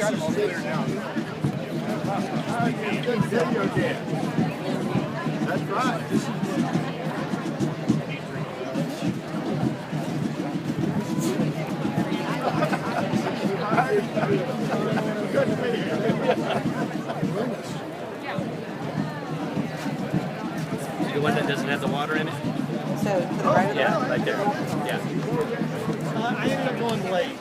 got them all cleared down. Good video, Dan. That's right. Good video. The one that doesn't have the water in it? So, to the right of the Yeah, right there. Yeah. I ended up going late.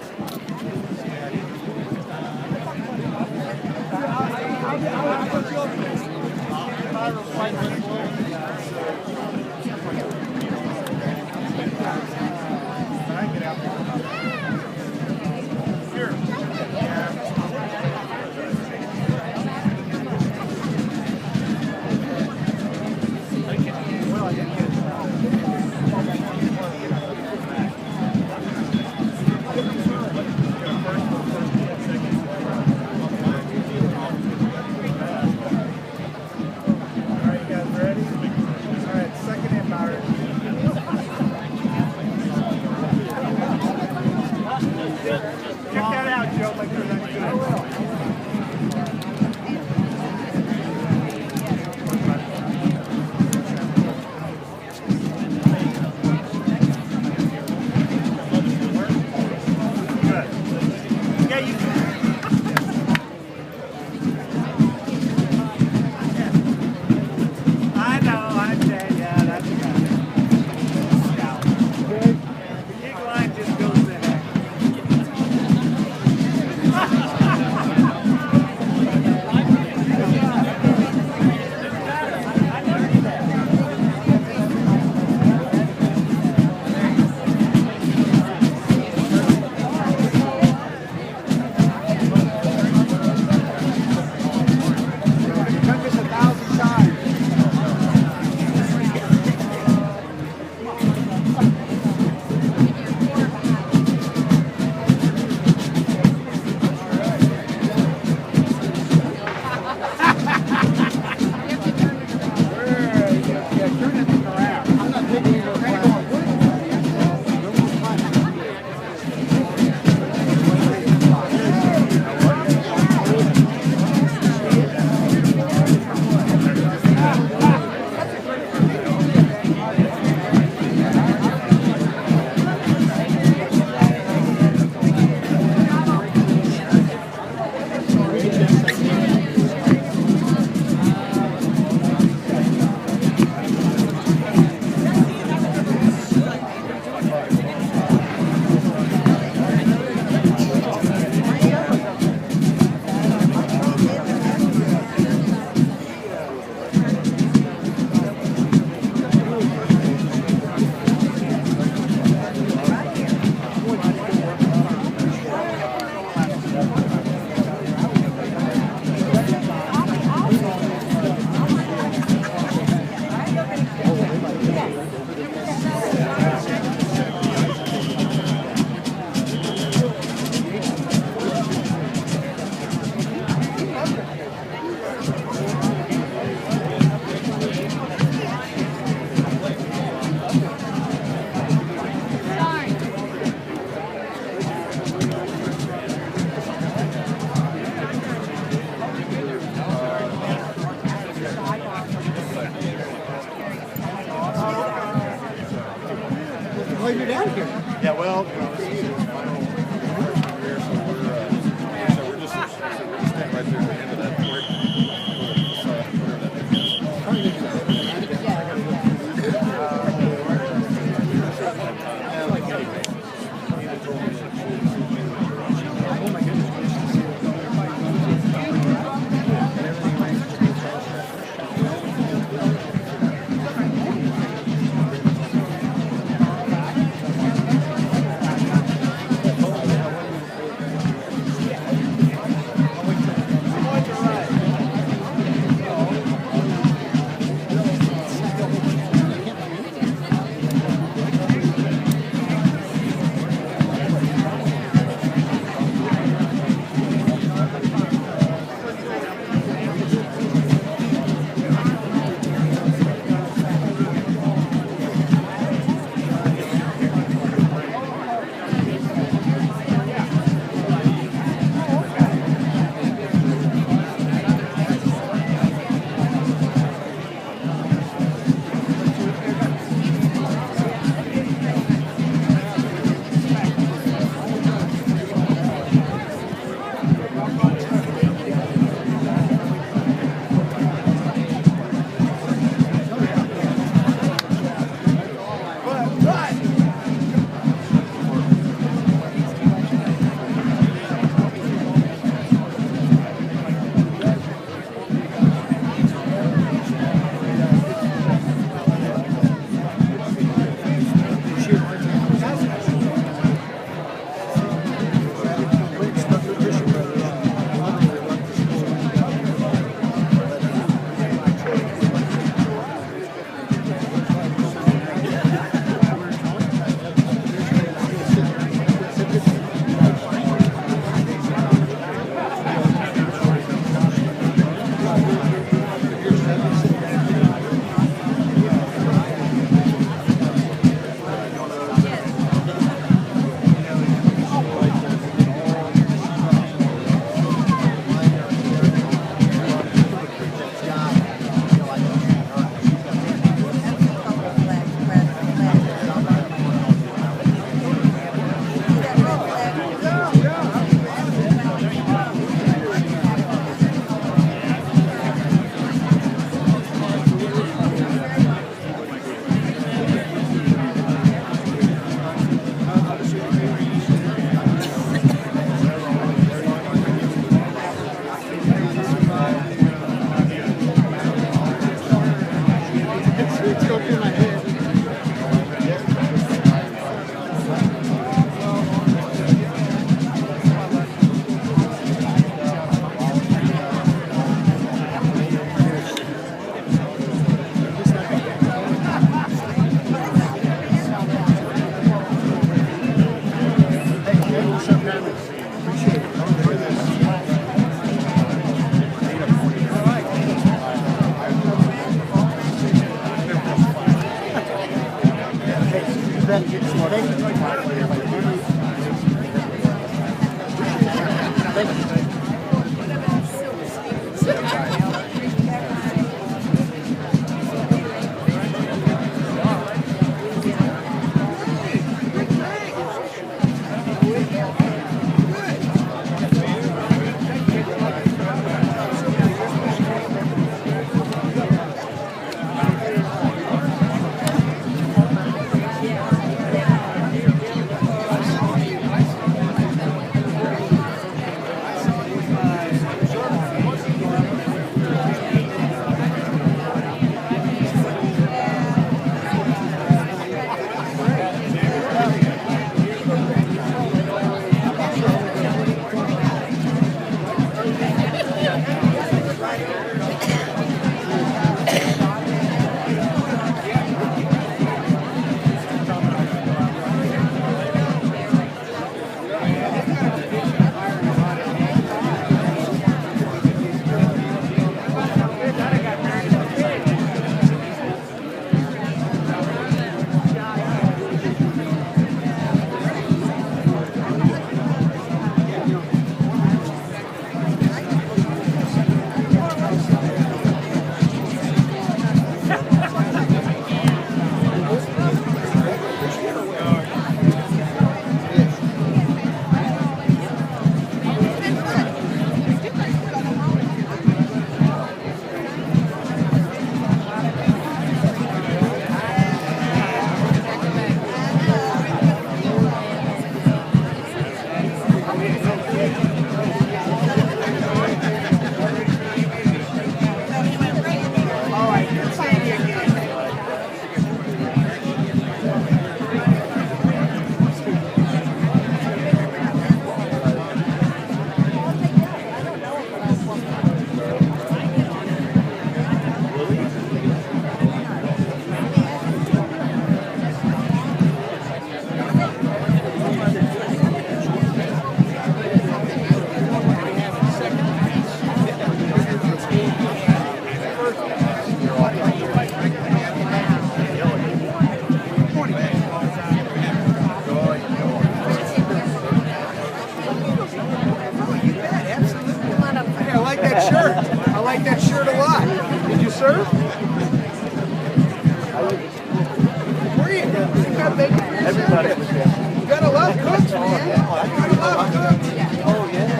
Everybody was there. You gotta love cooks, man. You gotta love cooks. Oh, yeah.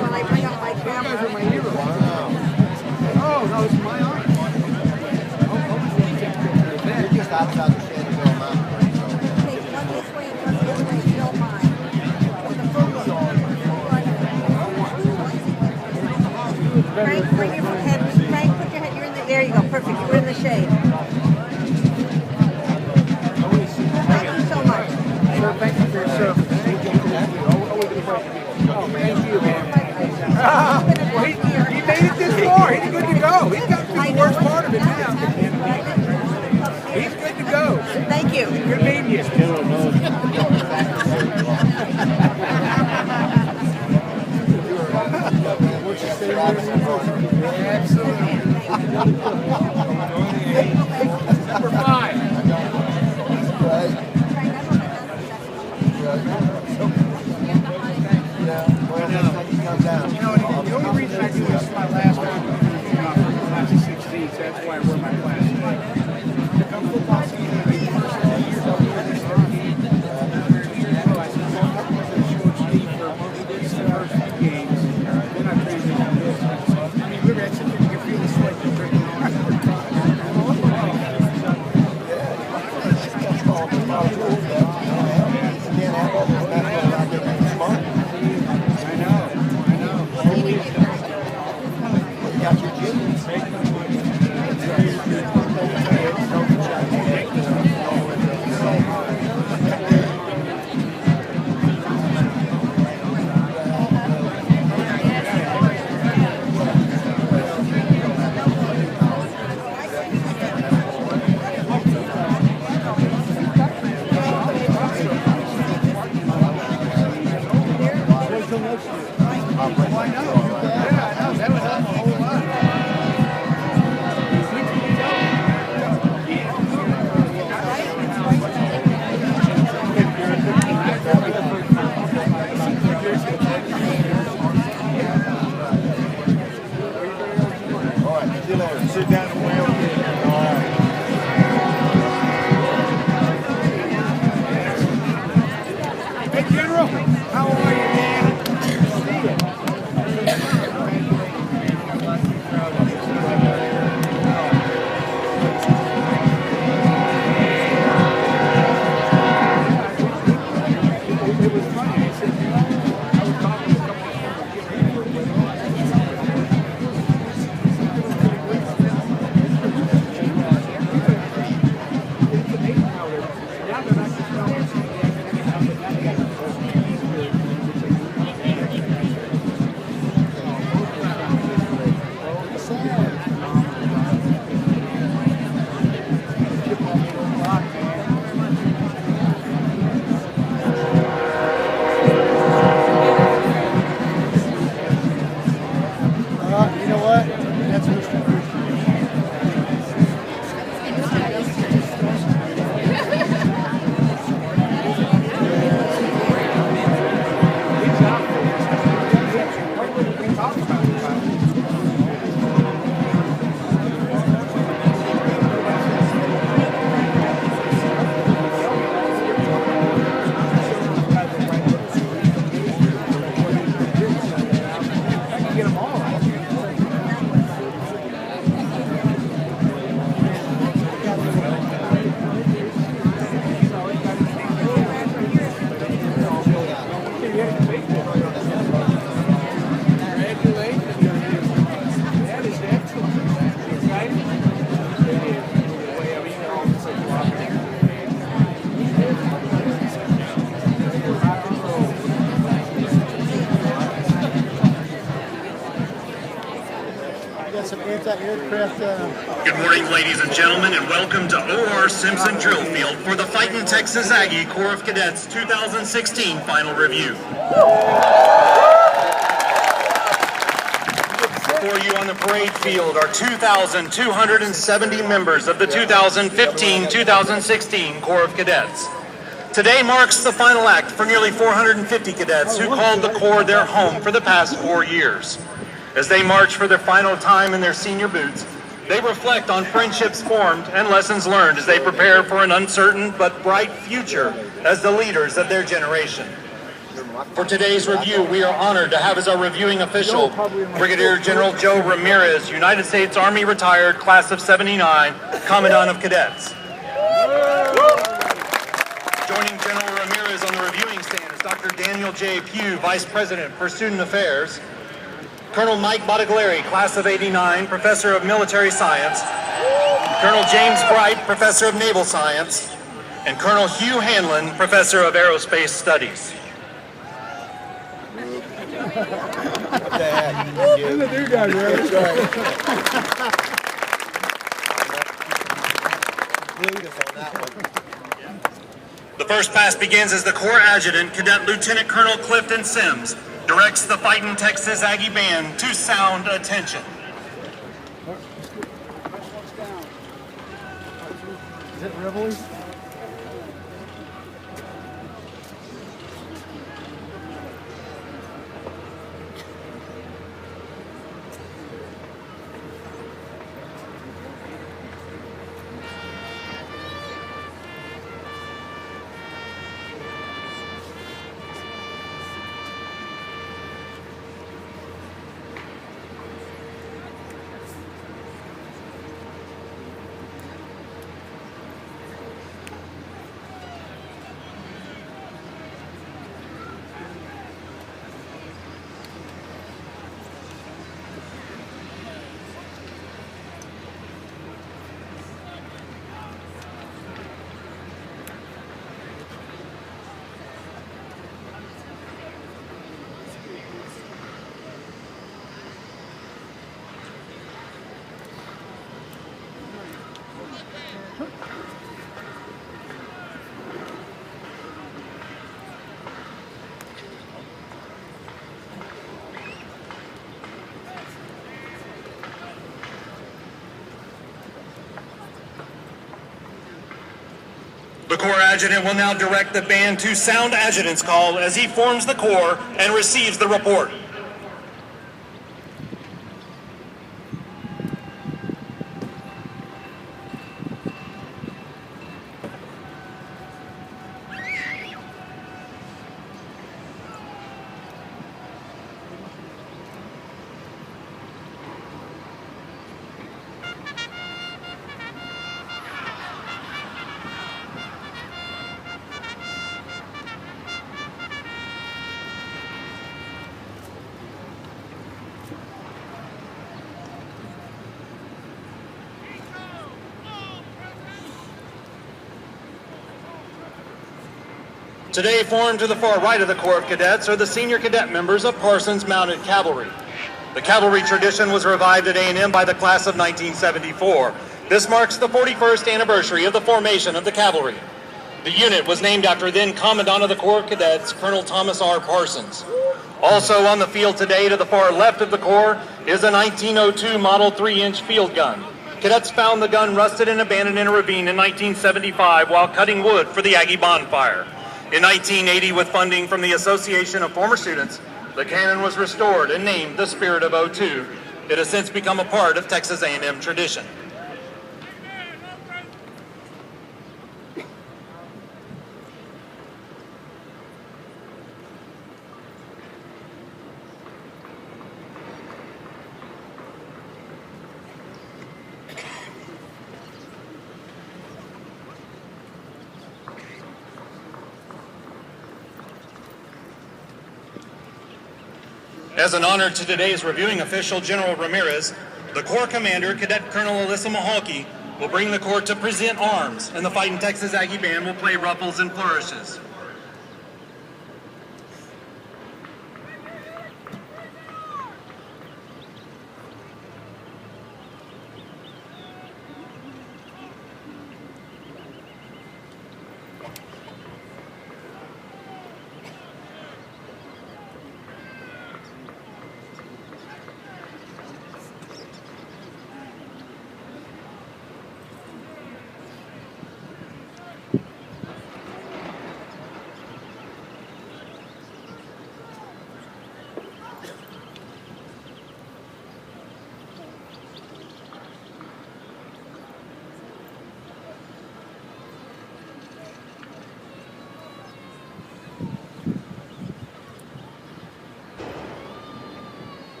When I bring up my You guys camera. are my heroes. Wow. Oh, no, it's my honor. You're just outside the San Diego Mountain. Take one this way and one this way, if you don't mind. Frank, bring your head. Frank, put your head. You're in the. There you go. Perfect. You're in the shade. Thank you so much. Sir, thank you for your service. Oh, thank you, man. Well, he made it this far. He's good to go. He's got to the worst part of it now. He's good to go. Thank you. Good meeting you. Absolutely. Number 5. You know, the only reason I do this is my last time for class of 16, so that's why I wear my class today. The Kung Fu football season, I think the first 2 years I'll be in this 2 years ago, I said, well, I'm going to short sleeve for the first few games. Then I transitioned to this. Why not? Yeah, I know. That would help a whole lot. Sit down and wait over here. All right. Hey, General, how are you, man? It was funny. I said, I was talking to a couple of people. You know what? That's Mr. Some anti-aircraft. Good morning, ladies and gentlemen, and welcome to O.R. Simpson Drill Field for the Fightin' Texas Aggie Corps of Cadets 2016 Final Review. Before you on the parade field are 2,270 members of the 2015-2016 Corps of Cadets. Today marks the final act for nearly 450 cadets who called the Corps their home for the past 4 years. As they march for their final time in their senior boots, they reflect on friendships formed and lessons learned as they prepare for an uncertain but bright future as the leaders of their generation. For today's review, we are honored to have as our reviewing official Brigadier General Joe Ramirez, United States Army retired, class of '79, Commandant of Cadets. Joining General Ramirez on the reviewing stand is Dr. Daniel J. Pugh, Vice President for Student Affairs, Colonel Mike Bottiglieri, class of '89, Professor of Military Science, Colonel James Bright, Professor of Naval Science, and Colonel Hugh Hanlon, Professor of Aerospace Studies. What the heck? The new guy, right? That's right. Lead us on that one. The first pass begins as the Corps Adjutant, Cadet Lieutenant Colonel Clifton Sims, directs the Fightin' Texas Aggie Band to sound attention. Is it Reveille? Corps Adjutant will now direct the band to sound Adjutant's call as he forms the corps and receives the report. Today, formed to the far right of the Corps of Cadets are the senior cadet members of Parsons Mounted Cavalry. The cavalry tradition was revived at A&M by the class of 1974. This marks the 41st anniversary of the formation of the cavalry. The unit was named after then Commandant of the Corps of Cadets, Colonel Thomas R. Parsons. Also on the field today to the far left of the Corps is a 1902 Model 3-inch field gun. Cadets found the gun rusted and abandoned in a ravine in 1975 while cutting wood for the Aggie bonfire. In 1980, with funding from the Association of Former Students, the cannon was restored and named the Spirit of '02. It has since become a part of Texas A&M tradition. As an honor to today's reviewing official, General Ramirez, the Corps Commander, Cadet Colonel Alyssa Mahalki, will bring the Corps to present arms, and the Fighting Texas Aggie Band will play ruffles and flourishes.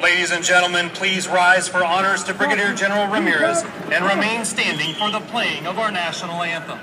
Ladies and gentlemen, please rise for honors to Brigadier General Ramirez and remain standing for the playing of our national anthem.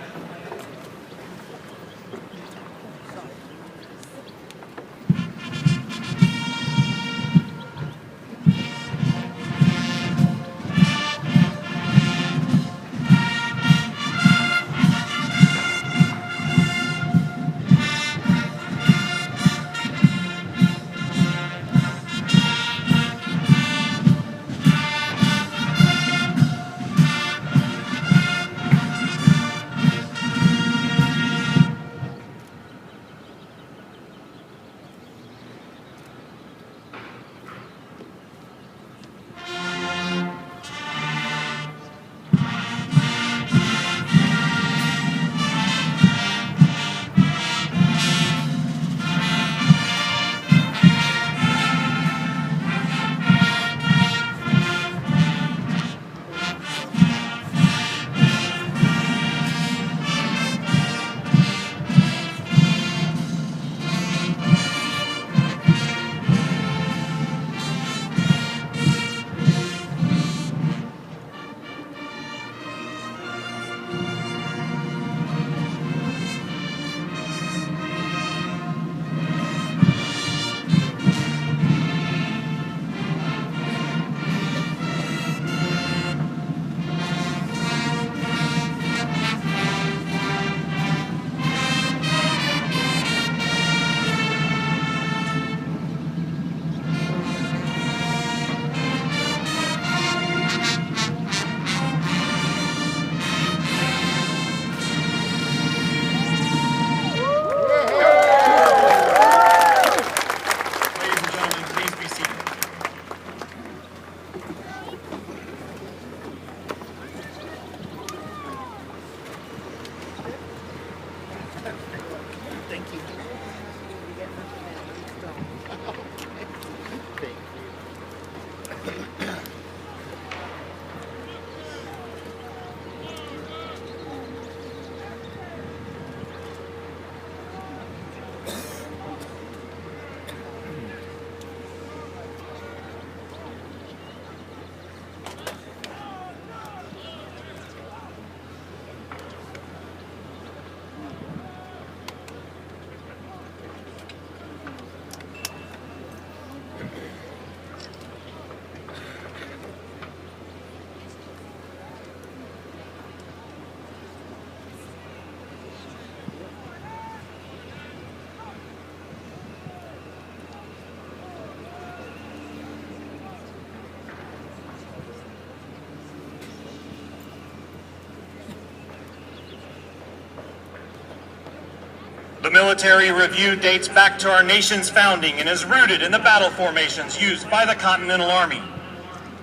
military review dates back to our nation's founding and is rooted in the battle formations used by the Continental Army.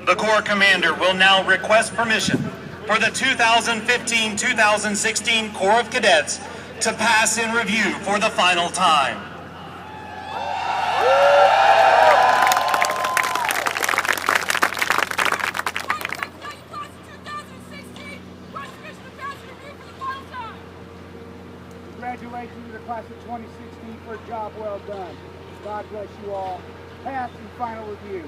The Corps Commander will now request permission for the 2015-2016 Corps of Cadets to pass in review for the final time. Congratulations to the class of 2016 for a job well done. God bless you all. Pass and final review.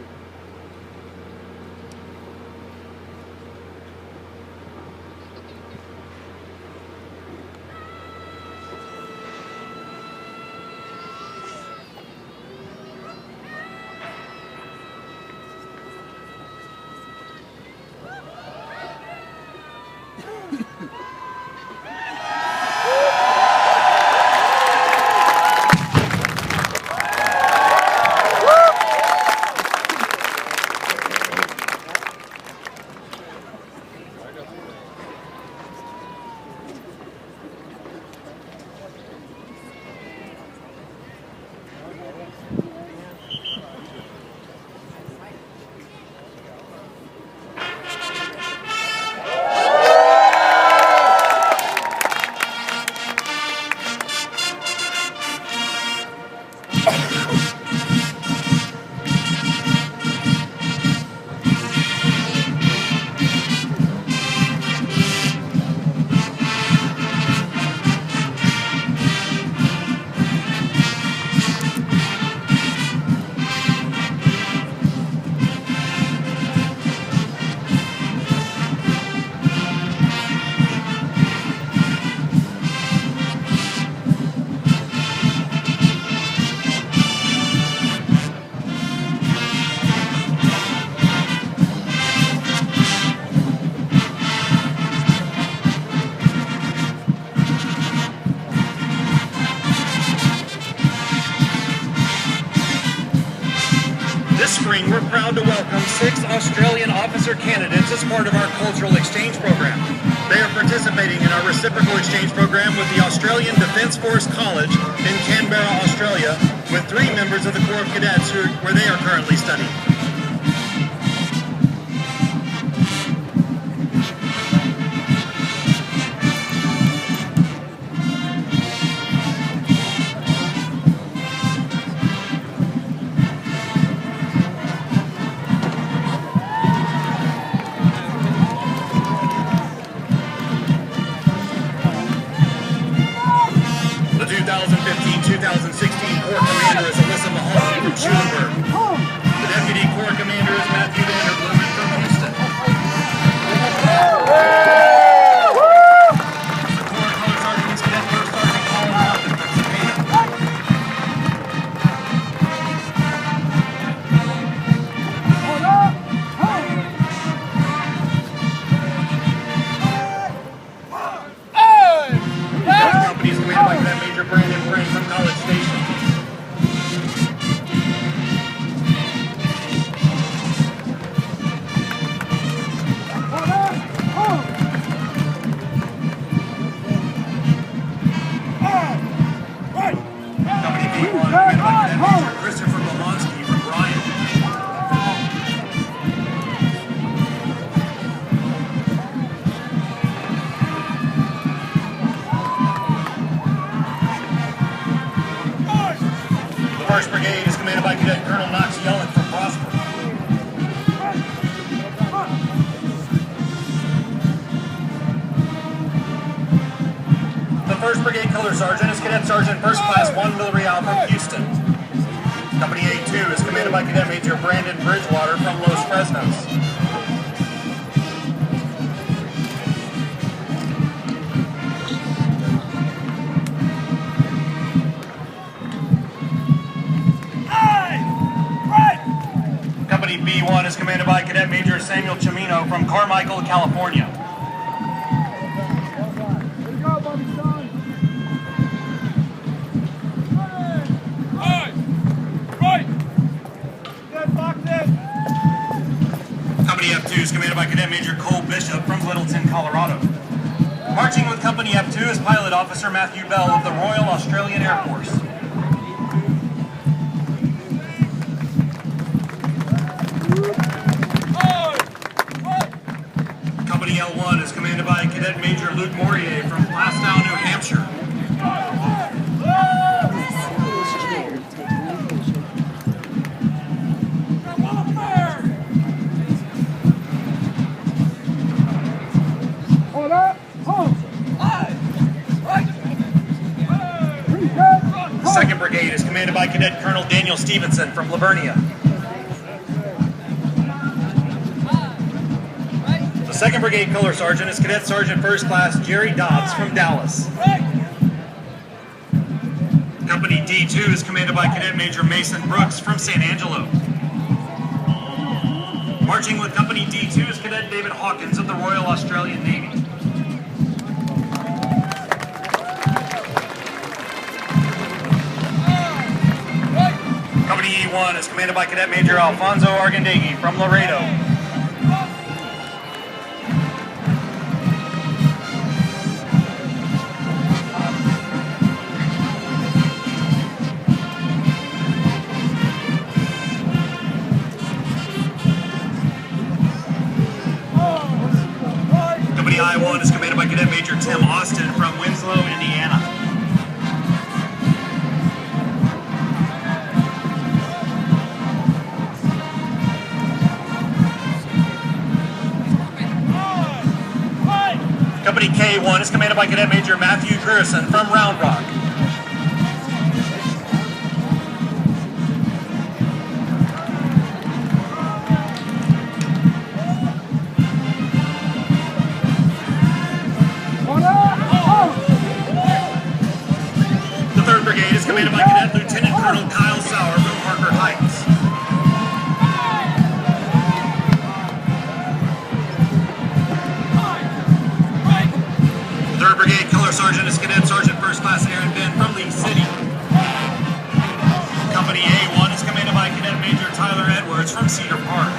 We're proud to welcome 6 Australian officer candidates as part of our cultural exchange program. They are participating in our reciprocal exchange program with the Australian Defence Force College in Canberra, Australia, with 3 members of the Corps of Cadets where they are currently studying. The 2015-2016 Corps Commander is Alyssa Mahoney from Schulenburg. The Deputy Corps Commander is Matthew Vanderbloemen from Houston. The Corps Color Sergeant is Cadet First Sergeant Colin Lawton from Cepeda. The company is commanded by Cadet Major Brandon Frame from College Station. Company B1 commanded by Cadet Major Christopher Bolonsky from Bryan. The 1st Brigade is commanded by Cadet Colonel Knox Yellen from Prosper. The 1st Brigade Color Sergeant is Cadet Sergeant First Class Juan Villarreal from Houston. Company A2 is commanded by Cadet Major Brandon Bridgewater from Los Fresnos. Company B1 is commanded by Cadet Major Samuel Chimino from Carmichael, California. Company F2 is commanded by Cadet Major Cole Bishop from Littleton, Colorado. Marching with Company F2 is Pilot Officer Matthew Bell of the Royal Australian Air Force. Company L1 is commanded by Cadet Major Luke Morier from Plastow, New Hampshire. The 2nd Brigade is commanded by Cadet Colonel Daniel Stevenson from Livonia. The 2nd Brigade Color Sergeant is Cadet Sergeant First Class Jerry Dobbs from Dallas. Company D2 is commanded by Cadet Major Mason Brooks from San Angelo. Marching with Company D2 is Cadet David Hawkins of the Royal Australian Navy. Company E1 is commanded by Cadet Major Alfonso Argandegui from Laredo. Company I1 is commanded by Cadet Major Tim Austin from Winslow, Indiana. Company K1 is commanded by Cadet Major Matthew Grierson from Round Rock. The 3rd Brigade is commanded by Cadet Lieutenant Colonel Kyle Sauer from Parker Heights. The 3rd Brigade Color Sergeant is Cadet Sergeant First Class Aaron Ben from Lee City. Company A1 is commanded by Cadet Major Tyler Edwards from Cedar Park.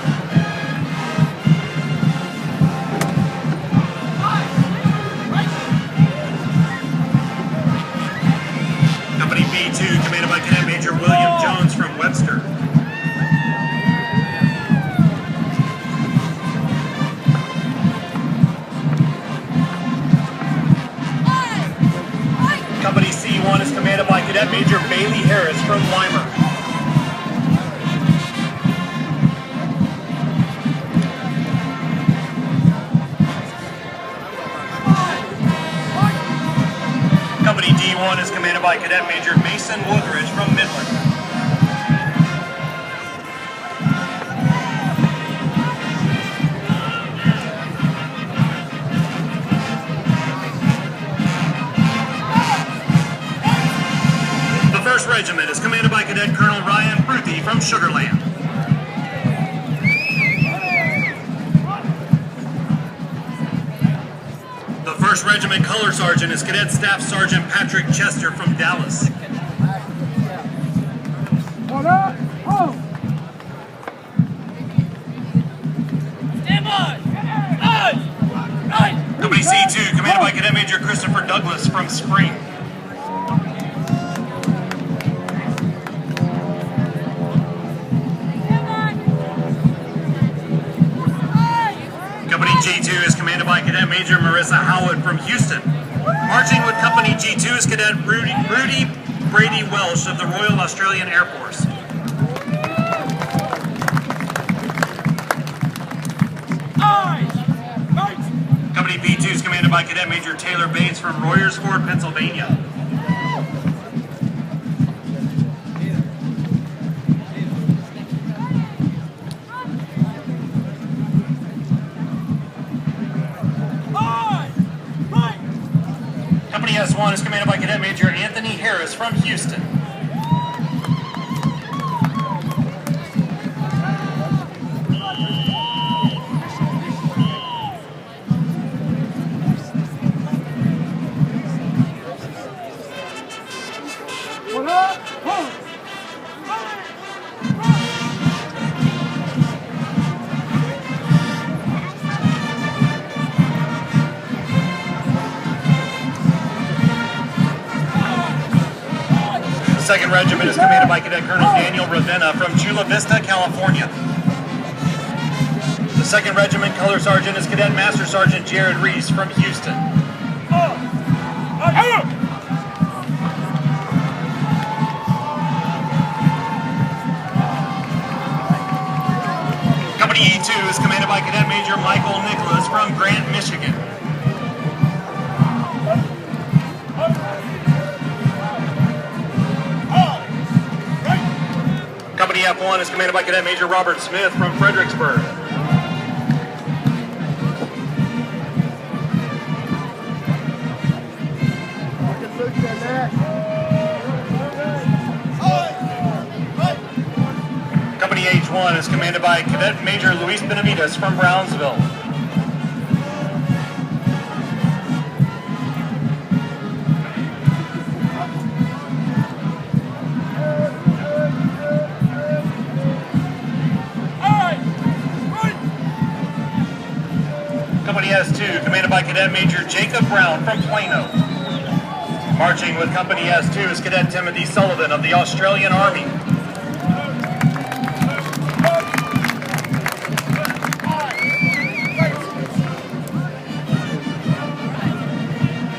Company B2 commanded by Cadet Major William Jones from Webster. Company C1 is commanded by Cadet Major Bailey Harris from Weimar. Company D1 is commanded by Cadet Major Mason Woodridge from Midland. The 1st Regiment is commanded by Cadet Colonel Ryan Pruthi from Sugar Land. The 1st Regiment Color Sergeant is Cadet Staff Sergeant Patrick Chester from Dallas. Company C2 commanded by Cadet Major Christopher Douglas from Spring. Company G2 is commanded by Cadet Major Marissa Howard from Houston. Marching with Company G2 is Cadet Rudy Brady Welsh of the Royal Australian Air Force. Company B2 is commanded by Cadet Major Taylor Bates from Royersford, Pennsylvania. Company S1 is commanded by Cadet Major Anthony Harris from Houston. 2nd Regiment is commanded by Cadet Colonel Daniel Ravenna from Chula Vista, California. The 2nd Regiment Color Sergeant is Cadet Master Sergeant Jared Reese from Houston. Company E2 is commanded by Cadet Major Michael Nicholas from Grant, Michigan. Company F1 is commanded by Cadet Major Robert Smith from Fredericksburg. Company H1 is commanded by Cadet Major Luis Benavides from Brownsville. Company S2, commanded by Cadet Major Jacob Brown from Plano. Marching with Company S2 is Cadet Timothy Sullivan of the Australian Army.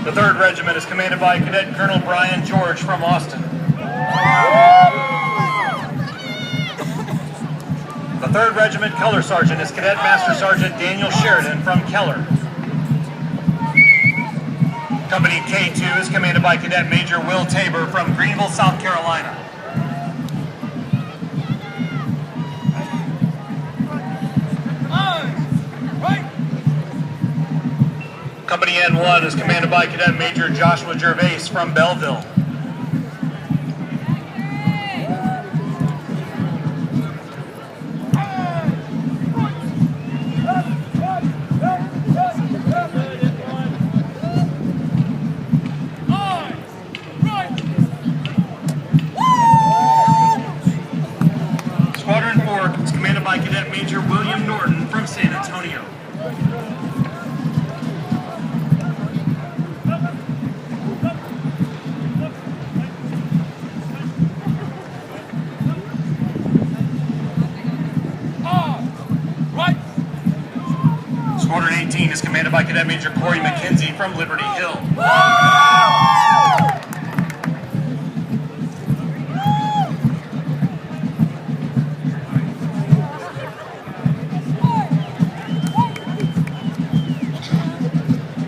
The 3rd Regiment is commanded by Cadet Colonel Brian George from Austin. The 3rd Regiment Color Sergeant is Cadet Master Sergeant Daniel Sheridan from Keller. Company K2 is commanded by Cadet Major Will Tabor from Greenville, South Carolina. Company N1 is commanded by Cadet Major Joshua Gervais from Belleville. Squadron 4 is commanded by Cadet Major William Norton from San Antonio. Squadron 18 is commanded by Cadet Major Corey McKenzie from Liberty Hill.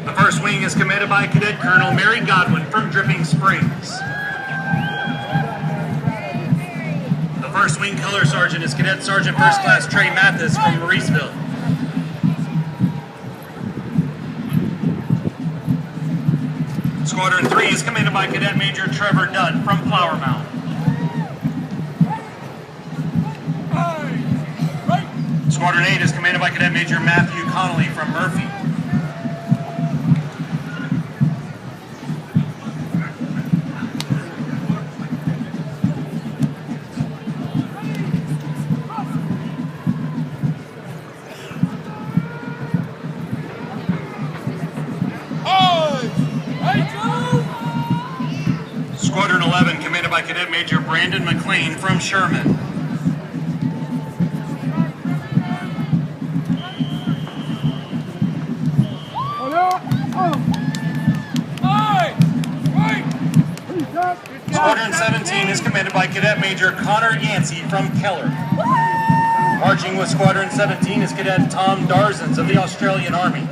The 1st Wing is commanded by Cadet Colonel Mary Godwin from Dripping Springs. The 1st Wing Color Sergeant is Cadet Sergeant First Class Trey Mathis from Mauriceville. Squadron 3 is commanded by Cadet Major Trevor Dunn from Flower Mound. Squadron 8 is commanded by Cadet Major Matthew Connolly from Murphy. Squadron 11, commanded by Cadet Major Brandon McLean from Sherman. Squadron 17 is commanded by Cadet Major Connor Yancey from Keller. Marching with Squadron 17 is Cadet Tom Darzans of the Australian Army.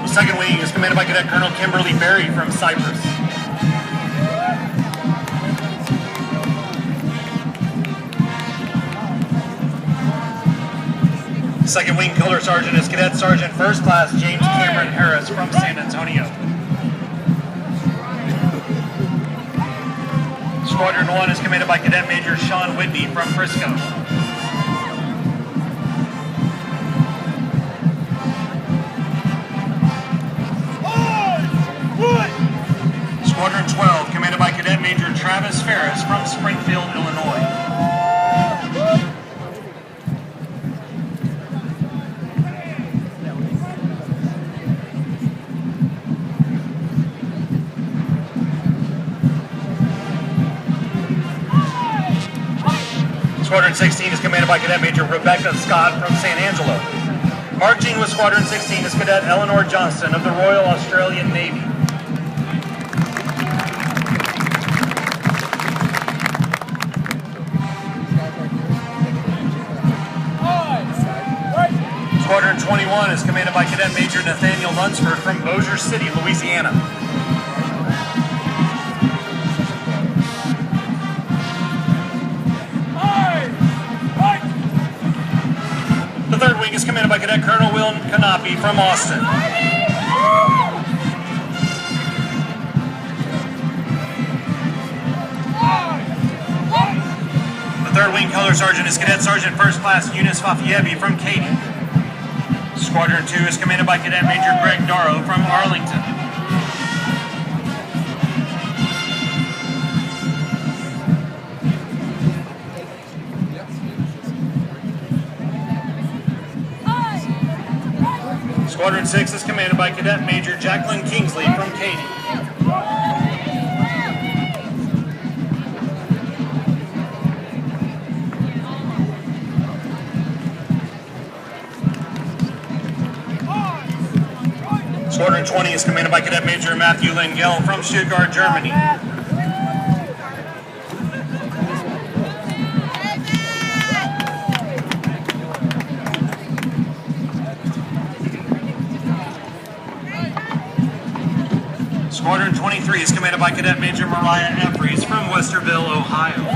The 2nd Wing is commanded by Cadet Colonel Kimberly Berry from Cyprus. The 2nd Wing Color Sergeant is Cadet Sergeant First Class James Cameron Harris from San Antonio. Squadron 1 is commanded by Cadet Major Sean Whitney from Frisco. Squadron 12, commanded by Cadet Major Travis Ferris from Springfield, Illinois. Squadron 16 is commanded by Cadet Major Rebecca Scott from San Angelo. Marching with Squadron 16 is Cadet Eleanor Johnston of the Royal Australian Navy. Squadron 21 is commanded by Cadet Major Nathaniel Lunsford from Bossier City, Louisiana. The 3rd Wing is commanded by Cadet Colonel Will Kanapi from Austin. The 3rd Wing Color Sergeant is Cadet Sergeant First Class Eunice Fafiebi from Katy. Squadron 2 is commanded by Cadet Major Greg Darrow from Arlington. Squadron 6 is commanded by Cadet Major Jacqueline Kingsley from Katy. Squadron 20 is commanded by Cadet Major Matthew Lengel from Stuttgart, Germany. Squadron 23 is commanded by Cadet Major Mariah Effries from Westerville, Ohio.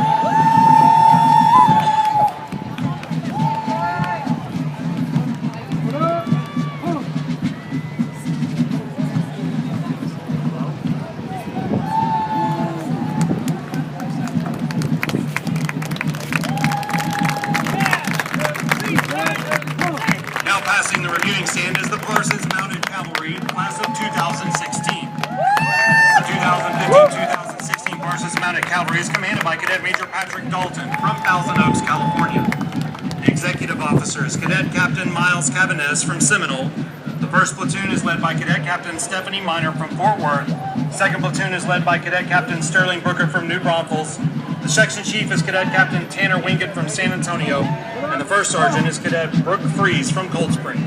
Now passing the reviewing stand is the Parsons Mounted Cavalry, class of 2016. The 2015-2016 Parsons Mounted Cavalry is commanded by Cadet Major Patrick Dalton from Thousand Oaks, California. The Executive Officer is Cadet Captain Miles Cabanez from Seminole. The 1st Platoon is led by Cadet Captain Stephanie Miner from Fort Worth. 2nd Platoon is led by Cadet Captain Sterling Brooker from New Braunfels. The Section Chief is Cadet Captain Tanner Wingett from San Antonio. And the 1st Sergeant is Cadet Brooke Fries from Cold Spring.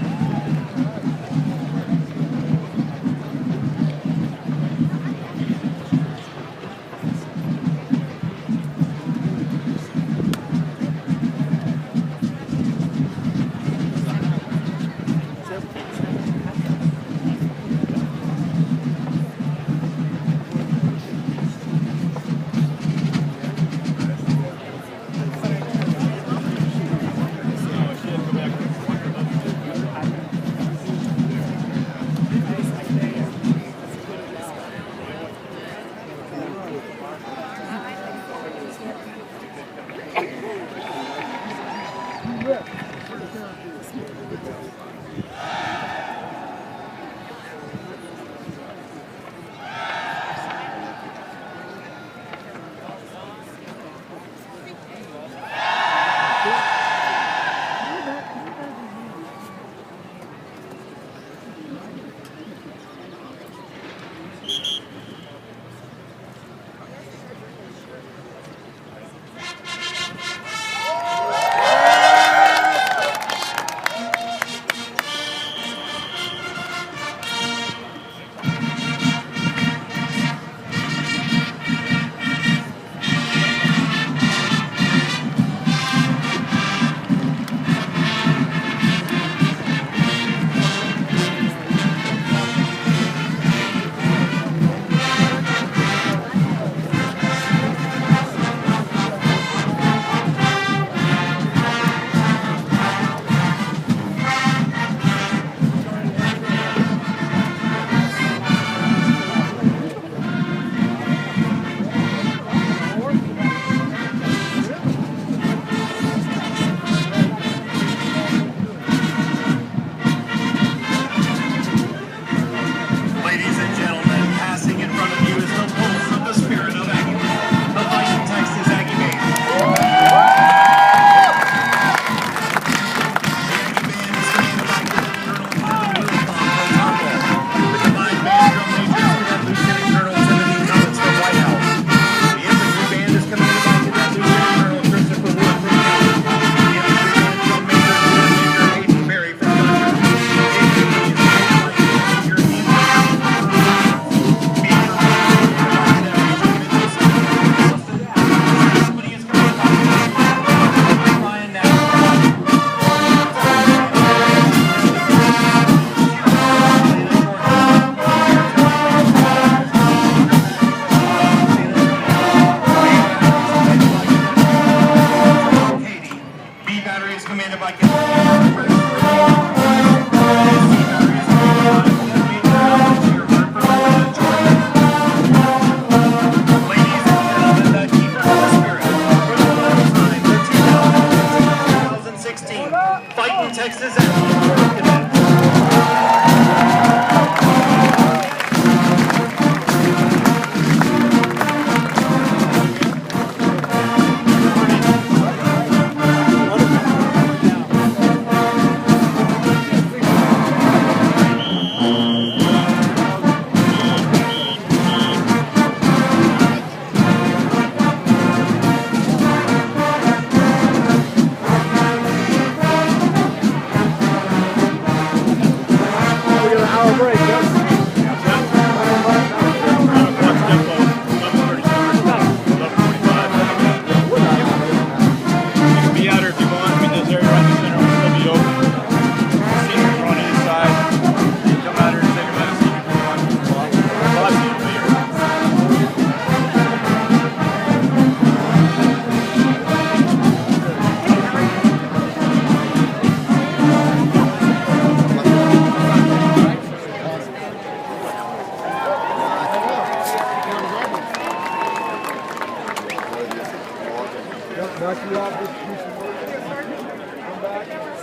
knock you off. Come back.